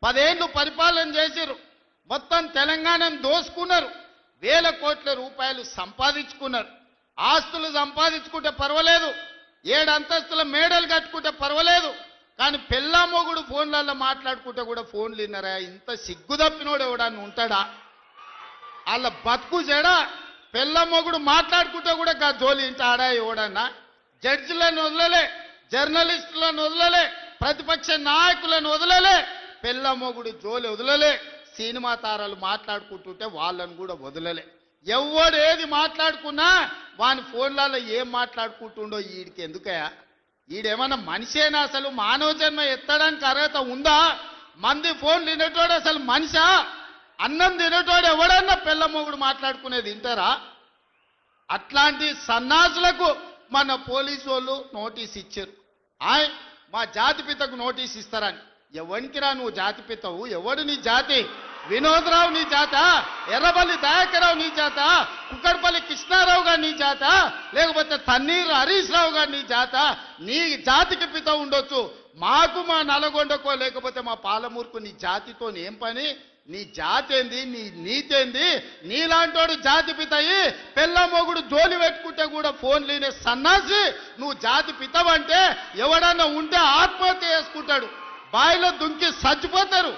10 ఏళ్ళు పరిపాలన చేసిరు, మొత్తం తెలంగాణను దోసుకున్నారు, వేల కోట్ల రూపాయలు సంపాదించుకున్నారు. ఆస్తులు సంపాదించుకుంటే పర్వాలేదు, 7 అంతస్తుల మేడలు కట్టుకుంటే పర్వాలేదు, కానీ పెళ్ళా మొగుడు ఫోన్లలో మాట్లాడుకుంటే కూడా ఫోన్లు విన్నారా? ఇంత సిగ్గు తప్పినోడు ఎవడన్నా ఉంటాడా? వాళ్ళ బతుకు చెడా. పెళ్ళా మొగుడు మాట్లాడుకుంటే కూడా గా జోలి ఇంట ఆడా ఎవడన్నా? జడ్జిలను వదలలే, జర్నలిస్టులను వదలలే, ప్రతిపక్ష నాయకులను వదలలే, పెళ్ళా మొగుడు జోలి వదలలే, సినిమా తారాలు మాట్లాడుకుంటుంటే వాళ్ళను కూడా వదలలే. ఎవడు ఏది మాట్లాడుకున్నా వాని ఫోన్లలో ఏం మాట్లాడుకుంటుండో వీడికి ఎందుకయా? వీడేమన్నా మనిషేనా? అసలు మానవ జన్మ ఎత్తడానికి అర్హత ఉందా? మంది ఫోన్ తినేటోడు అసలు మనిషా? అన్నం తినేటోడు ఎవడన్నా పెళ్ళ మొగుడు మాట్లాడుకునేది వింటారా? అట్లాంటి సన్నాసులకు మన పోలీసు వాళ్ళు నోటీస్ ఇచ్చారు. మా జాతిపితకు నోటీస్ ఇస్తారని. ఎవరికి రా నువ్వు జాతిపితవు? ఎవడు నీ జాతి? వినోద్రావు నీ జాత? ఎర్రబల్లి దయాకరావు నీ జాత? కుక్కడపల్లి కృష్ణారావు గారు నీ జాత? లేకపోతే తన్నీరు హరీష్ రావు గారు నీ జాత? నీ జాతికి పిత ఉండొచ్చు, మాకు మా నల్గొండకో లేకపోతే మా పాలమూరుకు నీ జాతితో ఏం పని? నీ జాతి ఏంది? నీ నీతేంది? నీలాంటోడు జాతి పితయి పెళ్ళ మొగుడు జోలి పెట్టుకుంటే కూడా ఫోన్ లేనే సన్నాసి నువ్వు జాతి పితవంటే ఎవడన్నా ఉంటే ఆత్మహత్య చేసుకుంటాడు, బాయిలో దుంకి చచ్చిపోతారు.